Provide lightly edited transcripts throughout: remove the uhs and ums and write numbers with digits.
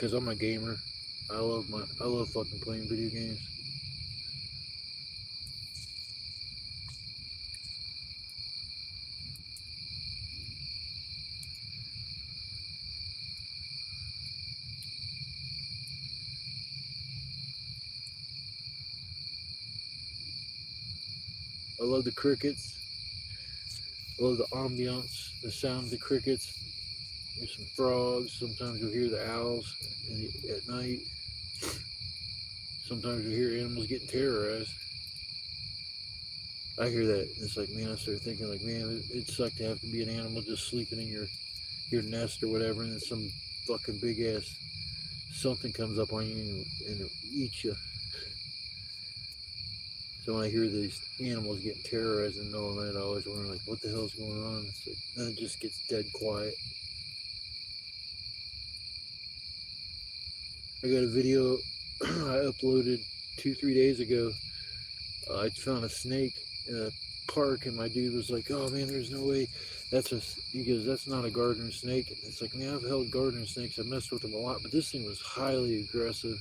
because I'm a gamer. I love fucking playing video games. I love the crickets. I love the ambiance, the sound of the crickets. There's some frogs. Sometimes you'll hear the owls at night. Sometimes you'll hear animals getting terrorized. I hear that. It's like, man, I start thinking, like, man, it'd suck to have to be an animal just sleeping in your nest or whatever, and then some fucking big ass something comes up on you and it eats you. So when I hear these animals getting terrorized in the middle of the night, I always wonder, like, what the hell's going on? It's like, then it just gets dead quiet. I got a video I uploaded 2-3 days ago. I found a snake in a park, and my dude was like, "Oh man, there's no way he goes, that's not a gardener snake." It's like, man, I've held gardener snakes. I messed with them a lot, but this thing was highly aggressive.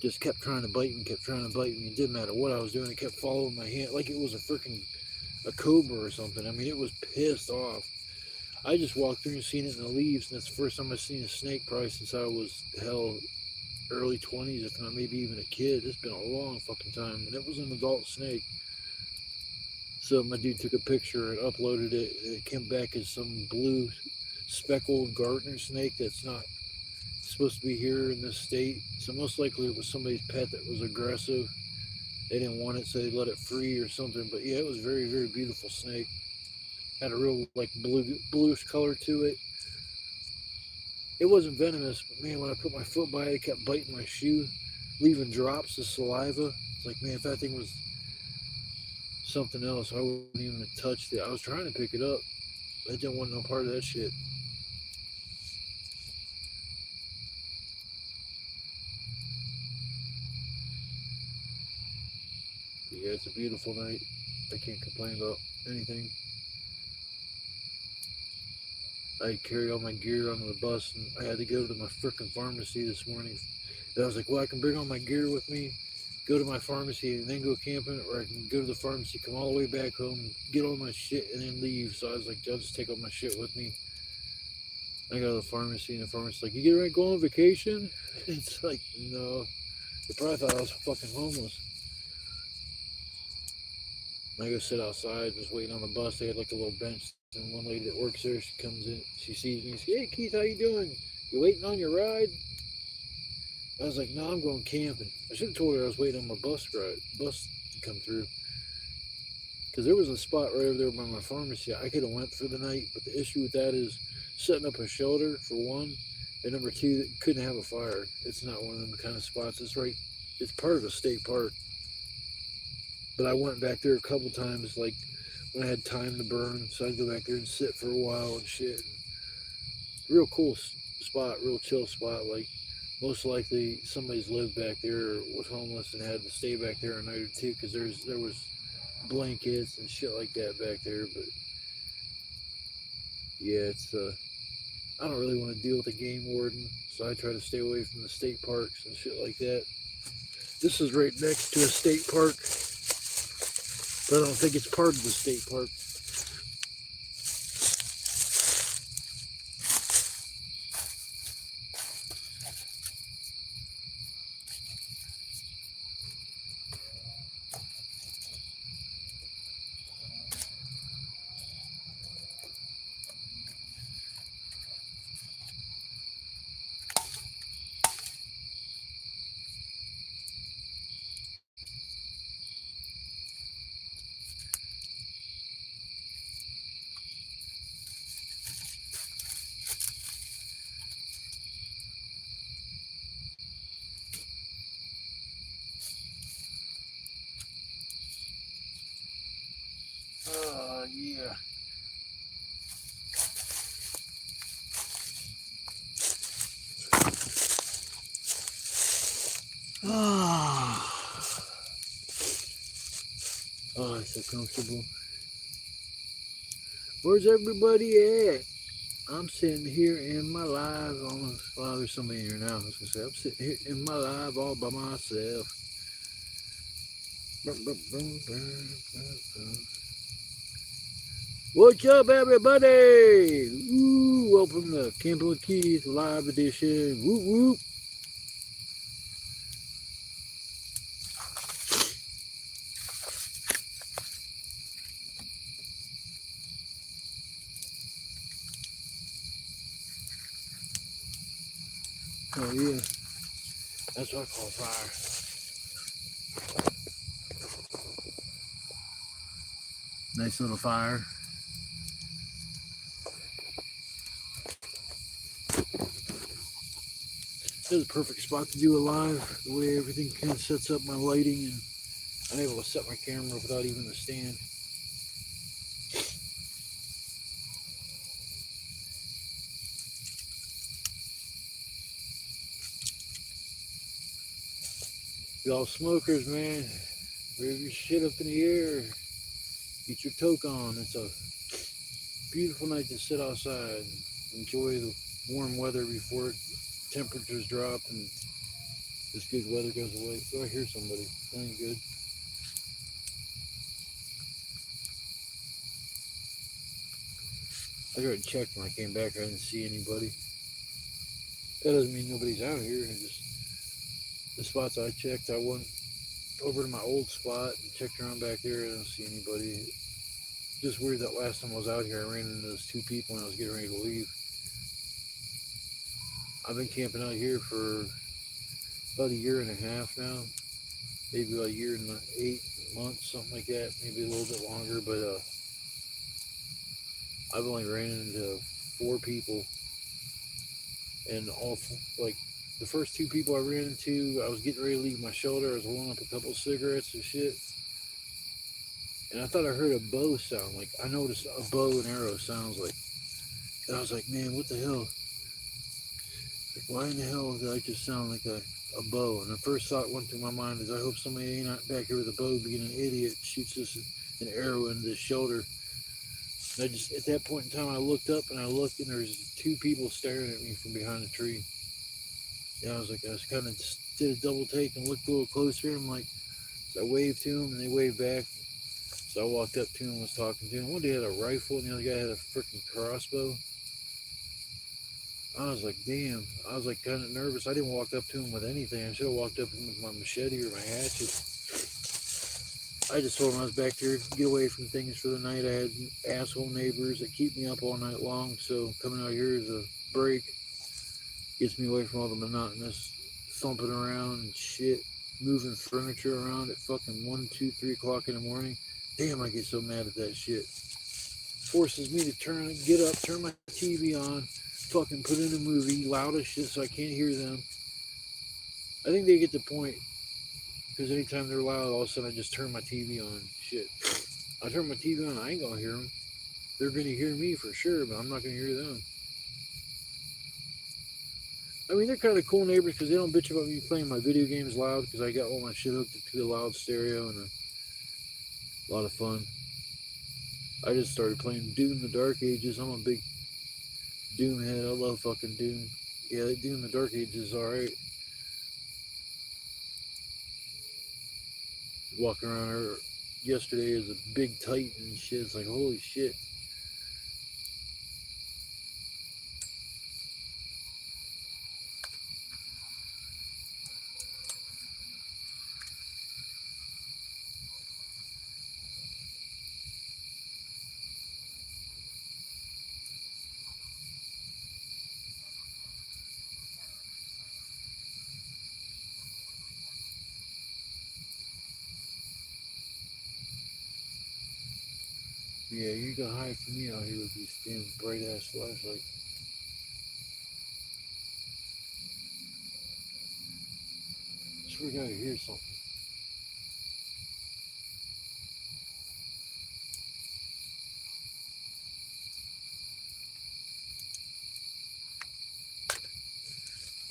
Just kept trying to bite me, kept trying to bite me. It didn't matter what I was doing. It kept following my hand like it was a cobra or something. I mean, it was pissed off. I just walked through and seen it in the leaves, and that's the first time I've seen a snake probably since I was, hell, early 20s, if not maybe even a kid. It's been a long fucking time, and it was an adult snake. So my dude took a picture and uploaded it. It came back as some blue speckled gardener snake that's not supposed to be here in this state. So most likely it was somebody's pet that was aggressive. They didn't want it, so they let it free or something. But yeah, it was a very, very beautiful snake. Had a real like bluish color to it. It wasn't venomous, but man, when I put my foot by it, it kept biting my shoe, leaving drops of saliva. It's like, man, if that thing was something else, I wouldn't even have touched it. I was trying to pick it up. I didn't want no part of that shit. But yeah, it's a beautiful night. I can't complain about anything. I carry all my gear onto the bus, and I had to go to my frickin' pharmacy this morning. And I was like, well, I can bring all my gear with me, go to my pharmacy, and then go camping, or I can go to the pharmacy, come all the way back home, get all my shit, and then leave. So I was like, I'll just take all my shit with me. I go to the pharmacy, and the pharmacist's like, you get ready to go on vacation? It's like, no. They probably thought I was fucking homeless. I go sit outside, just waiting on the bus. They had like a little bench, and one lady that works there, she comes in, she sees me, and says, hey Keith, how you doing? You waiting on your ride? I was like, no, I'm going camping. I should have told her I was waiting on my bus to come through. Because there was a spot right over there by my pharmacy. I could have went for the night, but the issue with that is setting up a shelter, for one, and number two, it couldn't have a fire. It's not one of them kind of spots. It's part of a state park. But I went back there a couple times, like when I had time to burn, so I'd go back there and sit for a while and shit. Real cool spot, real chill spot. Like most likely somebody's lived back there or was homeless and had to stay back there a night or two because there was blankets and shit like that back there. But yeah, it's I don't really want to deal with a game warden, so I try to stay away from the state parks and shit like that. This is right next to a state park, but I don't think it's part of the state park. Yeah. Oh, it's so comfortable. Where's everybody at? I'm sitting here in my live on. Well, there's somebody in here now. I was gonna say I'm sitting here in my live all by myself. What's up, everybody? Ooh, welcome to Camping with Keith live edition. Whoop whoop. Oh yeah, that's what I call fire. Nice little fire. This is a perfect spot to do a live. The way everything kind of sets up my lighting, and I'm able to set my camera without even the stand. Y'all smokers, man, wave your shit up in the air. Get your toke on. It's a beautiful night to sit outside. Enjoy the warm weather before temperatures drop and this good weather goes away. Oh, I hear somebody. That ain't good. I tried to check when I came back. I didn't see anybody. That doesn't mean nobody's out here. It's just the spots I checked, I went over to my old spot and checked around back there. I don't see anybody. Just weird that last time I was out here, I ran into those two people when I was getting ready to leave. I've been camping out here for about a year and a half now. Maybe about a year and 8 months, something like that. Maybe a little bit longer, but I've only ran into 4 people, and all like the first 2 people I ran into, I was getting ready to leave my shelter. I was holding up a couple of cigarettes and shit, and I thought I heard a bow sound. Like I noticed a bow and arrow sounds like, and I was like, man, what the hell? Like, why in the hell did I just sound like a bow? And the first thought went through my mind is, I hope somebody ain't out back here with a bow being an idiot, shoots us an arrow into the shelter. And I just, at that point in time, I looked up and I looked, and there's 2 people staring at me from behind the tree. And I was like, I was kind of just did a double take and looked a little closer. And I'm like, so I waved to them and they waved back. So I walked up to them and was talking to them. One dude had a rifle and the other guy had a freaking crossbow. I was like, damn. I was like kind of nervous. I didn't walk up to him with anything. I should have walked up to him with my machete or my hatchet. I just told him I was back there to get away from things for the night. I had asshole neighbors that keep me up all night long. So coming out here is a break. Gets me away from all the monotonous thumping around and shit. Moving furniture around at fucking 1, 2, 3 o'clock in the morning. Damn, I get so mad at that shit. Forces me to get up, turn my TV on, fucking put in a movie, loud as shit so I can't hear them. I think they get the point, because anytime they're loud, all of a sudden I just turn my TV on. Shit. I turn my TV on, I ain't gonna hear them. They're gonna hear me for sure, but I'm not gonna hear them. I mean, they're kind of cool neighbors because they don't bitch about me playing my video games loud because I got all my shit hooked to the loud stereo, and a lot of fun. I just started playing Doom the Dark Ages. I'm a big Doom head. I love fucking Doom. Yeah, Doom the Dark Ages is alright. Walking around her yesterday as a big titan and shit. It's like, holy shit. Yeah, you got high for me out here with these damn bright ass flashlights. I swear to God, I hear something.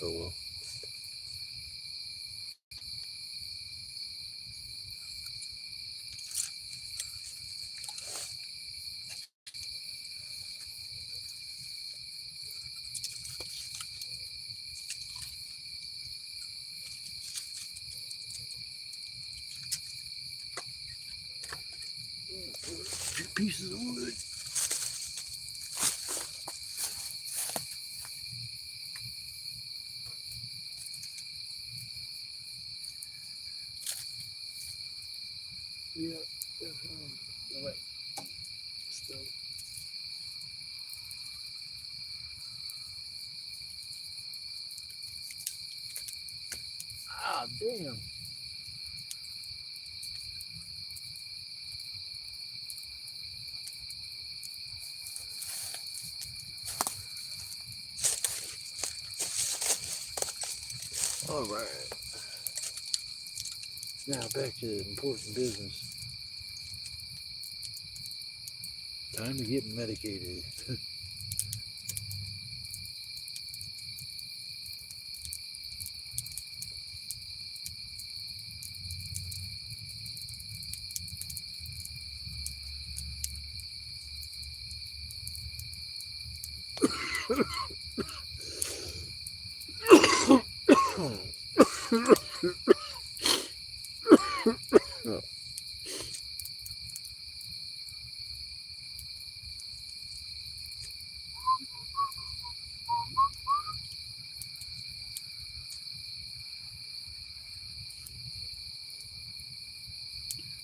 Oh well. pieces of wood. Yeah, definitely. Like, still. Ah, damn. All right. Now back to the important business. Time to get medicated.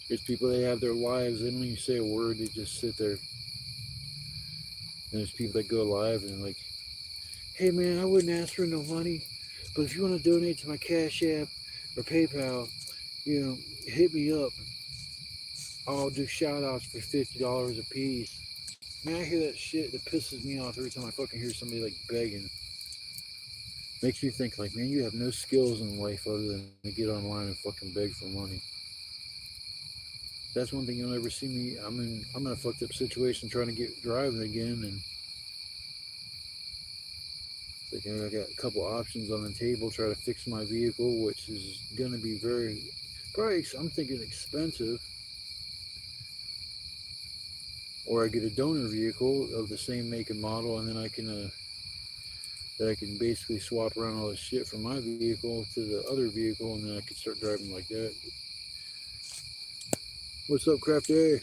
There's people that have their lives, and when you say a word, they just sit there. And there's people that go live and like, hey man, I wouldn't ask for no money, but if you want to donate to my Cash App or PayPal, hit me up. I'll do shout outs for $50 a piece. Man, I hear that shit that pisses me off every time I fucking hear somebody like begging. Makes me think like, man, you have no skills in life other than to get online and fucking beg for money. That's one thing you'll never see me. I'm in a fucked up situation trying to get driving again, and like I got a couple options on the table. Try to fix my vehicle, which is gonna be very probably I'm thinking expensive. Or I get a donor vehicle of the same make and model, and then I can basically swap around all the shit from my vehicle to the other vehicle, and then I can start driving like that. What's up, Crafty?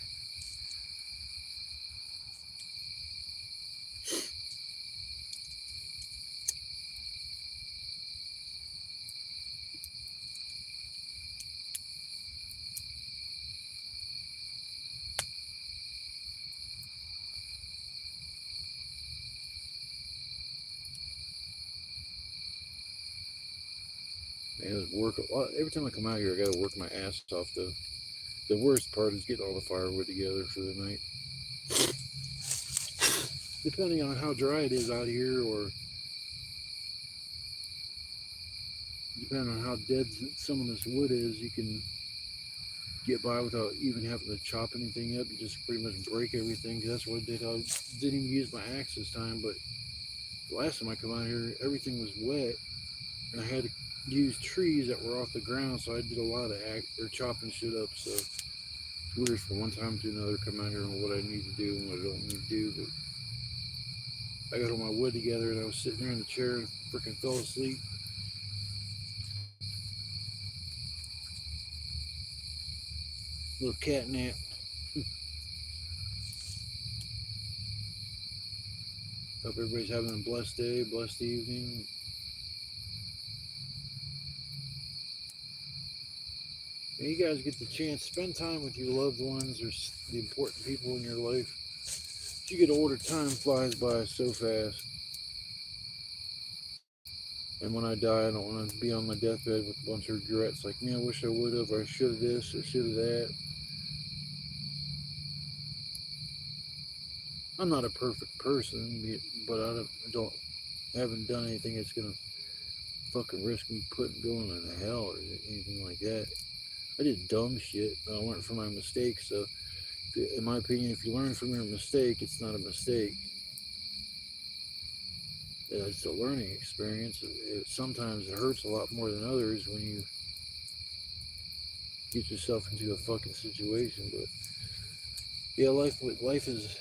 Man, it's work a lot. Every time I come out here, I gotta work my ass off. The worst part is getting all the firewood together for the night. Depending on how dry it is out here, or depending on how dead some of this wood is, you can get by without even having to chop anything up. You just pretty much break everything. Cause that's what I did. I didn't even use my axe this time, but the last time I come out here, everything was wet, and I had to use trees that were off the ground, so I did a lot of chopping shit up. So it's weird from one time to another come out here on what I need to do and what I don't need to do. But I got all my wood together, and I was sitting there in the chair and freaking fell asleep. Little cat nap. Hope everybody's having a blessed day, blessed evening. And you guys get the chance, spend time with your loved ones or the important people in your life. As you get older, time flies by so fast. And when I die, I don't want to be on my deathbed with a bunch of regrets. Like, man, I wish I would have, or I should have this, or should have that. I'm not a perfect person, but I haven't done anything that's gonna fucking risk me going to hell or anything like that. I did dumb shit, but I learned from my mistakes. So, in my opinion, if you learn from your mistake, it's not a mistake. It's a learning experience. Sometimes it hurts a lot more than others when you get yourself into a fucking situation. But yeah, life is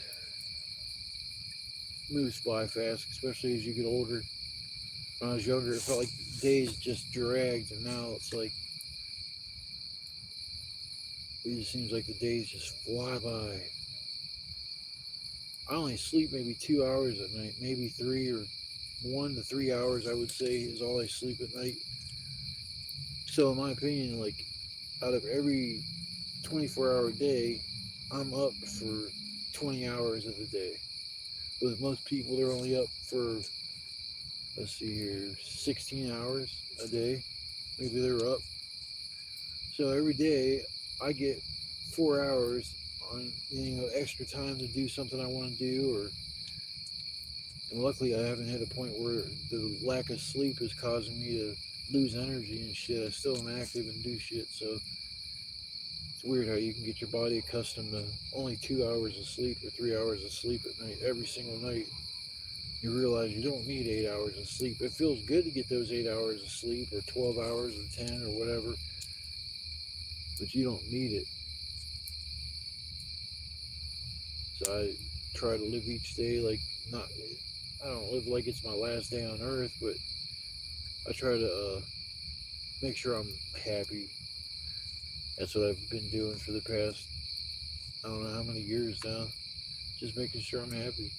moves by fast, especially as you get older. When I was younger, it felt like days just dragged, and now it's like it just seems like the days just fly by. I only sleep maybe 2 hours at night, maybe 1 to 3 hours, I would say, is all I sleep at night. So, in my opinion, like out of every 24-hour day, I'm up for 20 hours of the day. With most people, they're only up for, let's see here, 16 hours a day. Maybe they're up. So every day, I get 4 hours on extra time to do something I want to do, or and luckily I haven't hit a point where the lack of sleep is causing me to lose energy and shit. I still am active and do shit, so it's weird how you can get your body accustomed to only 2 hours of sleep or 3 hours of sleep at night every single night. You realize you don't need 8 hours of sleep. It feels good to get those 8 hours of sleep or 12 hours or 10 or whatever, but you don't need it. So I try to live each day like not. I don't live like it's my last day on earth, but I try to make sure I'm happy. That's what I've been doing for the past I don't know how many years now. Just making sure I'm happy.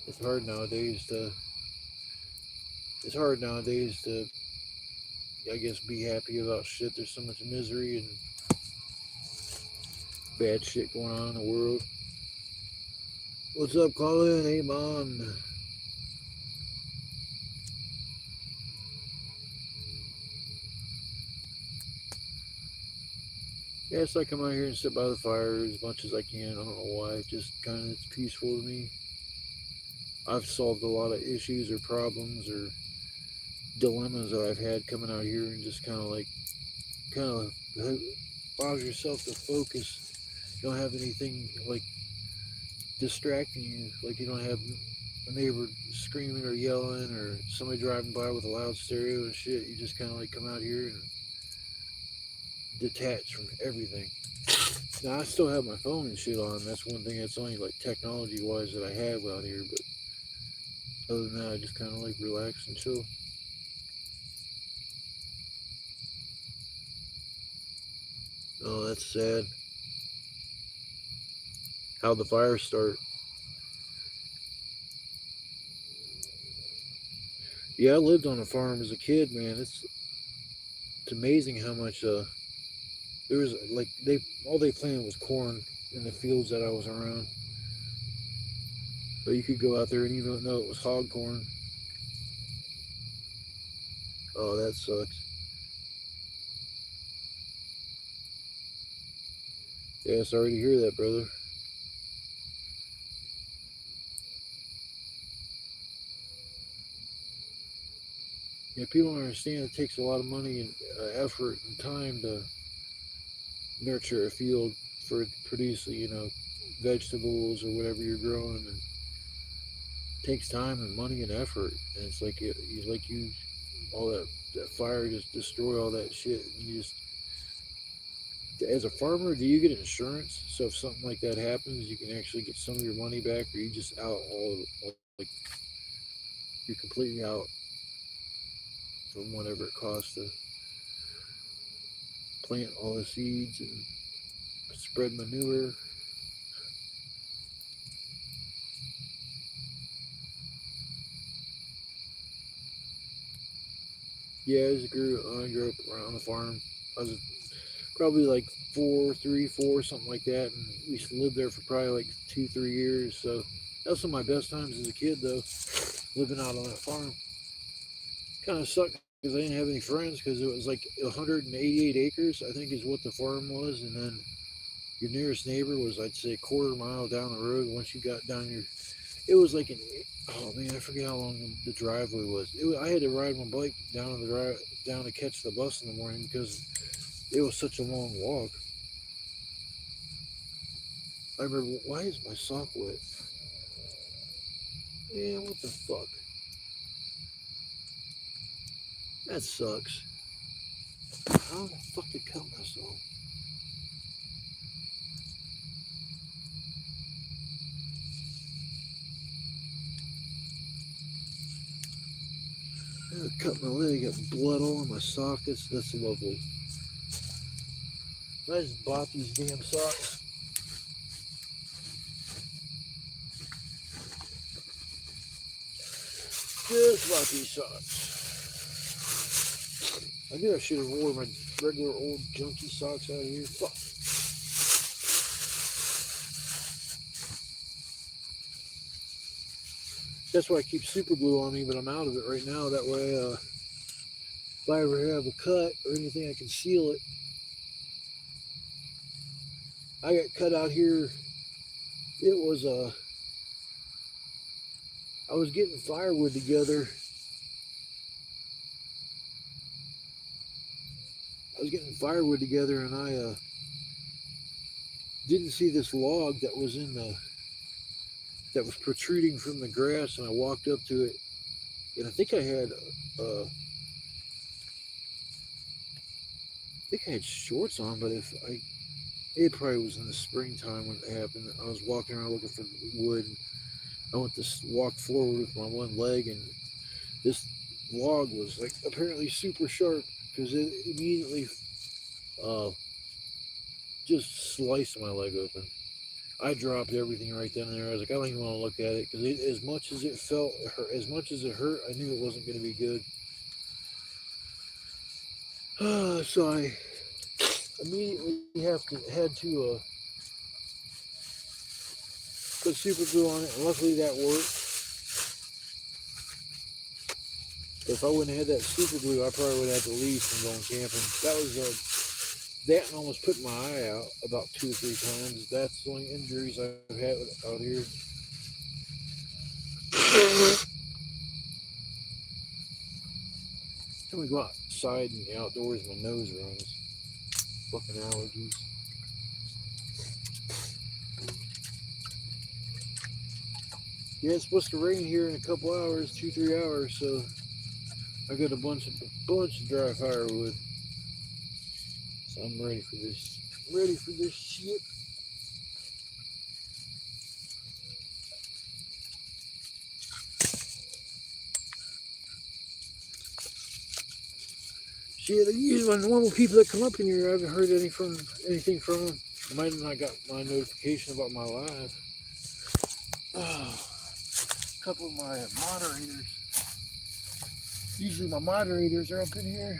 It's hard nowadays to. It's hard nowadays to, I guess, be happy about shit. There's so much misery and bad shit going on in the world. What's up, Colin? Hey, Mom. Yeah, so I come out here and sit by the fire as much as I can. I don't know why. It just kind of it's peaceful to me. I've solved a lot of issues or problems or dilemmas that I've had coming out here and just kind of allows yourself to focus. You don't have anything like distracting you. Like you don't have a neighbor screaming or yelling or somebody driving by with a loud stereo and shit. You just kind of like come out here and detach from everything. Now I still have my phone and shit on. That's one thing that's only like technology wise that I have out here. But other than that, I just kind of like relax and chill. Oh, that's sad. How'd the fire start? Yeah, I lived on a farm as a kid, man. It's amazing how much there was like they all they planted was corn in the fields that I was around. But you could go out there and even though it was hog corn, oh that sucks. Yeah, sorry to hear that, brother. Yeah, people don't understand it takes a lot of money and effort and time to nurture a field for it to produce, vegetables or whatever you're growing. And it takes time and money and effort. And it's like you all that fire just destroy all that shit. And you just as a farmer, do you get insurance? So if something like that happens, you can actually get some of your money back, or you just out all like you're completely out from whatever it costs to plant all the seeds and spread manure. Yeah, I grew up around the farm. I was probably like four, three, four, something like that, and we used to live there for probably like 2, 3 years. So that was some of my best times as a kid, though, living out on that farm. Kind of sucked because I didn't have any friends because it was like 188 acres, I think, is what the farm was, and then your nearest neighbor was, I'd say, a quarter mile down the road. Once you got down your, it was like oh man, I forget how long the driveway was. I had to ride my bike down to catch the bus in the morning because it was such a long walk. I remember, why is my sock wet? Yeah, what the fuck? That sucks. How the fuck did I cut myself? I cut my leg, got blood all on my sock. That's lovely. I just bought these damn socks. just about these socks. I knew I should have worn my regular old junky socks out of here. Fuck. That's why I keep super glue on me, but I'm out of it right now. That way, if I ever have a cut or anything, I can seal it. I got cut out here. It was I was getting firewood together. And I didn't see this log that was protruding from the grass, and I walked up to it, and I think I had shorts on, but it probably was in the springtime when it happened. I was walking around looking for wood. And I went to walk forward with my one leg, and this log was like apparently super sharp because it immediately just sliced my leg open. I dropped everything right then and there. I was like, I don't even want to look at it because as much as it hurt, I knew it wasn't going to be good. So I immediately had to put super glue on it, and luckily that worked. If I wouldn't have had that super glue, I probably would have had to leave from going camping. That was that and almost put my eye out about 2 or 3 times. That's the only injuries I've had out here. Then we go outside in the outdoors, my nose runs. Fucking allergies. Yeah, it's supposed to rain here in a couple hours, 2-3 hours, so I got a bunch of dry firewood. So I'm ready for this. Ready for this shit. Shit, usually my normal people that come up in here, I haven't heard anything from them. I might have not got my notification about my live. A couple of my moderators. Usually my moderators are up in here.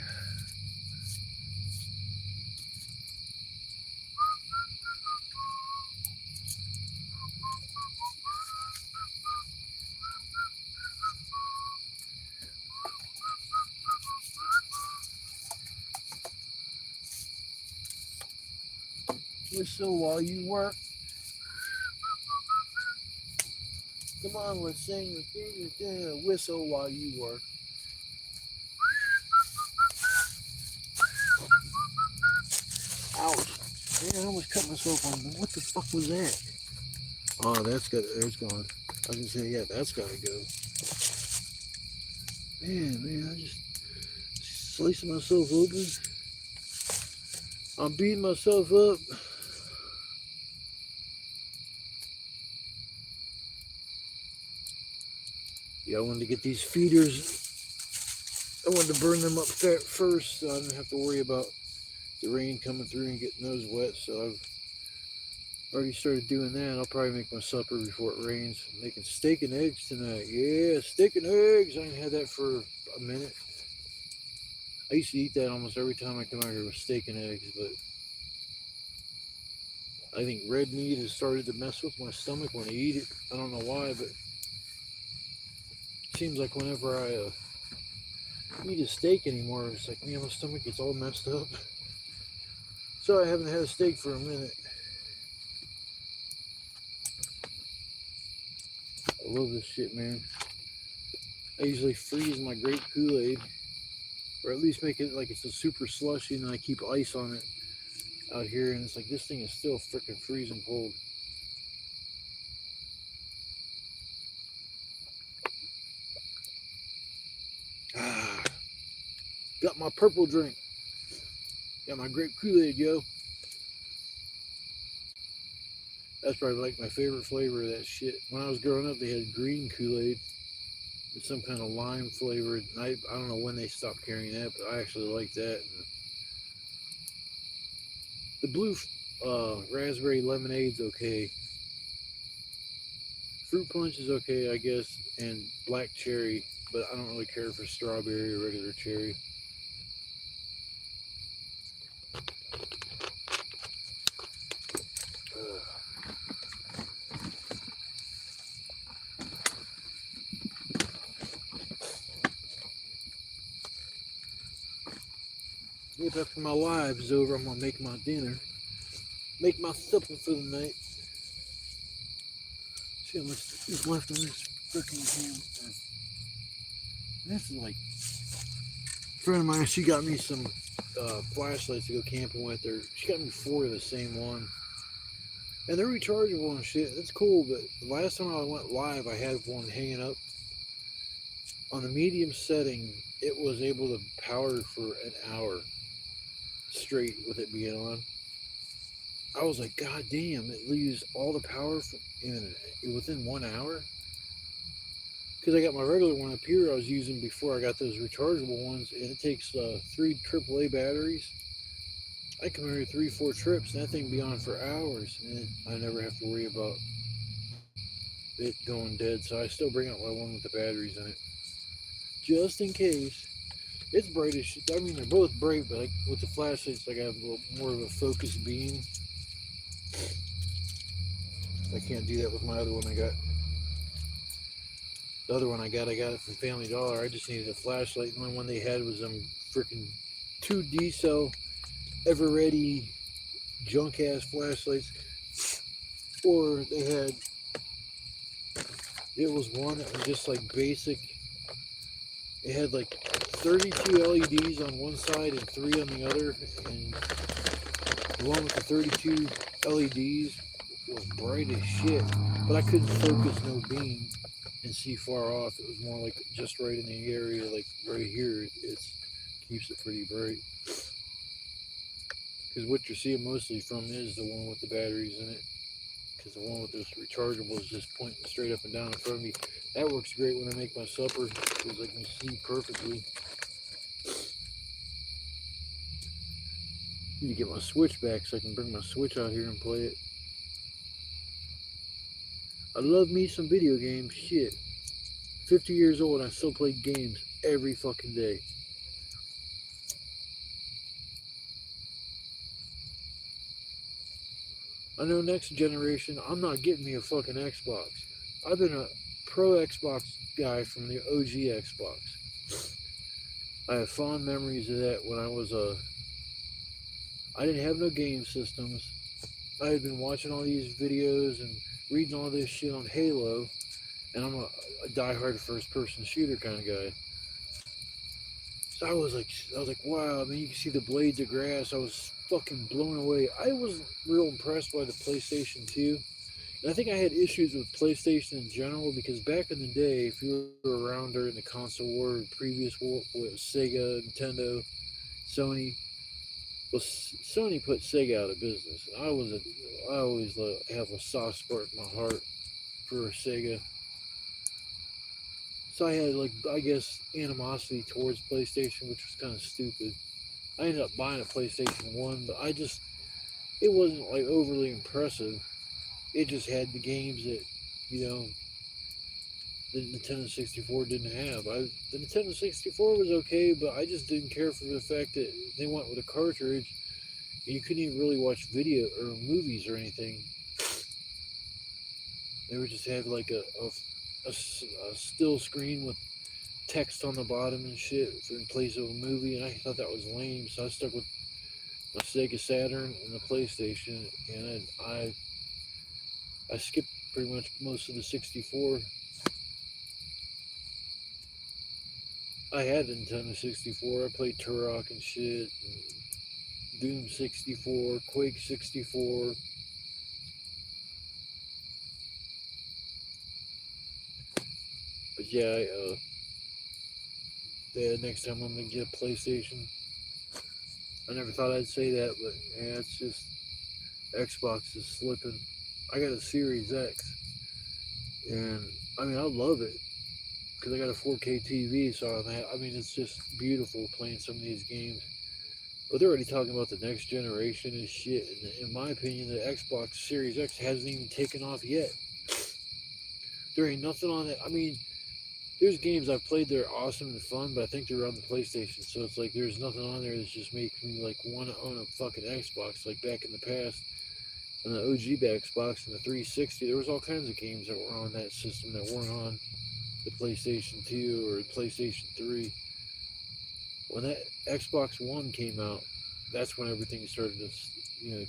Whistle while you work. Come on, let's sing. Whistle while you work. Ouch. Man, I almost cut myself on. What the fuck was that? Oh, that's good. There's gone. I was going to say, yeah, that's got to go. Man, I just slicing myself open. I'm beating myself up. Yeah, I wanted to get these feeders. I wanted to burn them up first so I didn't have to worry about the rain coming through and getting those wet. So I've already started doing that. I'll probably make my supper before it rains. I'm making steak and eggs tonight. Yeah, steak and eggs. I ain't had that for a minute. I used to eat that almost every time I come out here with steak and eggs, but I think red meat has started to mess with my stomach when I eat it. I don't know why, but it seems like whenever I eat a steak anymore, it's like, man, my stomach gets all messed up. So I haven't had a steak for a minute. I love this shit, man. I usually freeze my grape Kool-Aid, or at least make it like it's a super slushy, and then I keep ice on it out here, and it's like this thing is still freaking freezing cold. Got my purple drink. Got my grape Kool-Aid, yo. That's probably like my favorite flavor of that shit. When I was growing up, they had green Kool-Aid with some kind of lime flavor. And I don't know when they stopped carrying that, but I actually like that. And the blue raspberry lemonade's okay. Fruit punch is okay, I guess. And black cherry but I don't really care for strawberry or regular cherry. Maybe after my live is over, I'm gonna make my dinner, make my supper for the night. See how much is left on this freaking camera. This is like a friend of mine. She got me some flashlights to go camping with her. She got me 4 of the same one, and they're rechargeable and shit. That's cool. But the last time I went live, I had one hanging up on the medium setting. It was able to power for an hour straight with it being on. I was like, God damn! It leaves all the power within 1 hour. Because I got my regular one up here I was using before I got those rechargeable ones, and it takes 3 AAA batteries. I come here 3-4 trips, and that thing be on for hours, and I never have to worry about it going dead. So I still bring out my one with the batteries in it, just in case. It's bright as shit. I mean, they're both bright, but like with the flashlights, like I have a little more of a focused beam. I can't do that with my other one I got. The other one I got it from Family Dollar. I just needed a flashlight. The only one they had was freaking 2 D-cell ever-ready junk-ass flashlights. Or they had, it was one that was just like basic. It had like 32 LEDs on one side and 3 on the other. And the one with the 32 LEDs was bright as shit. But I couldn't focus no beam and see far off. It was more like just right in the area, like right here. It keeps it pretty bright. Because what you're seeing mostly from is the one with the batteries in it. Because the one with this rechargeable is just pointing straight up and down in front of me. That works great when I make my supper because I can see perfectly. Need to get my Switch back so I can bring my Switch out here and play it. I love me some video games. Shit. 50 years old and I still play games every fucking day. I know next generation, I'm not getting me a fucking Xbox. I've been a pro Xbox guy from the OG Xbox. I have fond memories of that when I was I didn't have no game systems. I had been watching all these videos and reading all this shit on Halo, and I'm a diehard first-person shooter kind of guy. So I was like, wow, I mean, you can see the blades of grass. I was fucking blown away. I was real impressed by the PlayStation 2. And I think I had issues with PlayStation in general because back in the day, if you were around during the console war, previous war with Sega, Nintendo, Sony, well, Sony put Sega out of business. I always have a soft spot in my heart for Sega. So I had, like, I guess, animosity towards PlayStation, which was kind of stupid. I ended up buying a PlayStation 1, but it wasn't, like, overly impressive. It just had the games that, the Nintendo 64 didn't have. The Nintendo 64 was okay, but I just didn't care for the fact that they went with a cartridge. And you couldn't even really watch video or movies or anything. They would just have, like, a still screen with text on the bottom and shit in place of a movie, and I thought that was lame, so I stuck with my Sega Saturn and the PlayStation, and I skipped pretty much most of the 64. I had a Nintendo 64. I played Turok and shit, and Doom 64, Quake 64. But yeah, next time I'm gonna get a PlayStation. I never thought I'd say that, but yeah, it's just Xbox is slipping. I got a Series X, and I mean I love it because I got a 4K TV, so I mean it's just beautiful playing some of these games. But they're already talking about the next generation and shit. And in my opinion, the Xbox Series X hasn't even taken off yet. There ain't nothing on it. I mean, there's games I've played that are awesome and fun, but I think they're on the PlayStation. So it's like there's nothing on there that's just making me like want to own a fucking Xbox. Like back in the past, on the OG Xbox and the 360, there was all kinds of games that were on that system that weren't on the PlayStation 2 or the PlayStation 3. When that Xbox One came out, that's when everything started to,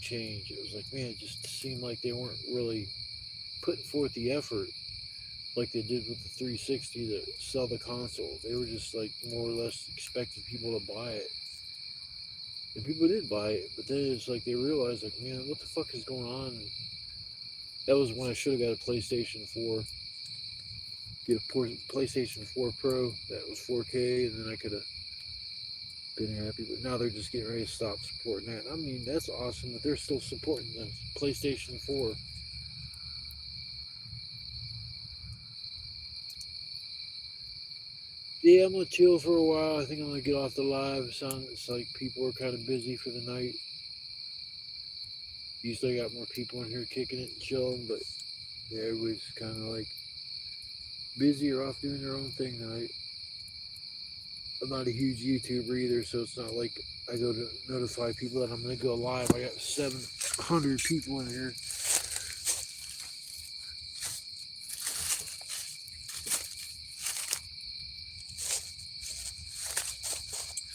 change. It was like, man, it just seemed like they weren't really putting forth the effort like they did with the 360 to sell the console. They were just like more or less expecting people to buy it. And people did buy it, but then it's like they realized, like, man, what the fuck is going on? That was when I should have got a PlayStation 4. Get a PlayStation 4 Pro that was 4K, and then I could have been happy. But now they're just getting ready to stop supporting that. I mean, that's awesome that they're still supporting the PlayStation 4. Yeah, I'm gonna chill for a while. I think I'm gonna get off the live. It's like people are kind of busy for the night. Usually, I got more people in here kicking it and chilling, but yeah, everybody's kind of like busy or off doing their own thing tonight. I'm not a huge YouTuber either, so it's not like I go to notify people that I'm gonna go live. I got 700 people in here.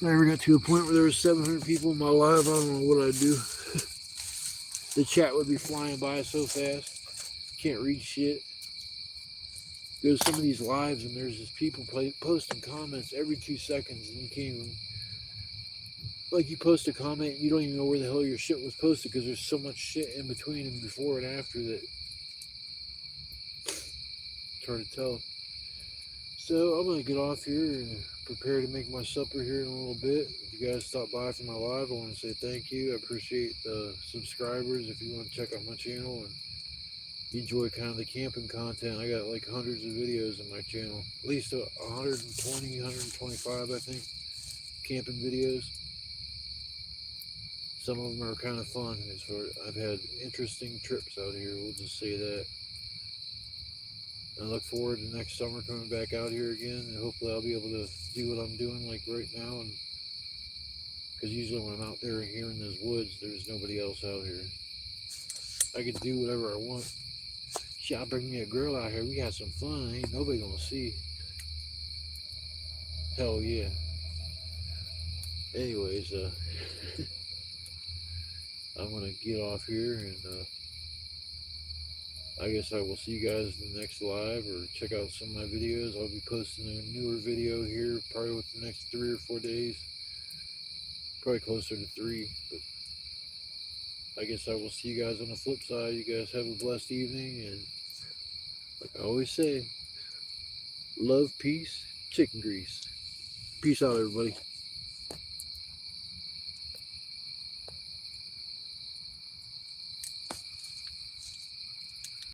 If I ever got to a point where there was 700 people in my live, I don't know what I'd do. The chat would be flying by so fast. Can't read shit. Go to some of these lives and there's just people posting comments every 2 seconds, and you can't even, like, you post a comment and you don't even know where the hell your shit was posted because there's so much shit in between and before and after that it's hard to tell. So I'm gonna get off here and prepare to make my supper here in a little bit. If you guys stop by for my live, I want to say thank you. I appreciate the subscribers. If you want to check out my channel and enjoy kind of the camping content, I got like hundreds of videos on my channel, at least 120, 125, I think, camping videos. Some of them are kind of fun. I've had interesting trips out here, we'll just say that. I look forward to next summer coming back out here again, and hopefully I'll be able to do what I'm doing like right now. And because usually when I'm out there here in those woods, there's nobody else out here. I can do whatever I want. Shit, I'll bring me a girl out here. We got some fun. Ain't nobody gonna see. Hell yeah. Anyways, I'm gonna get off here, and I guess I will see you guys in the next live, or check out some of my videos. I'll be posting a newer video here probably within the next 3 or 4 days. Probably closer to 3, but I guess I will see you guys on the flip side. You guys have a blessed evening, and like I always say, love, peace, chicken grease. Peace out, everybody.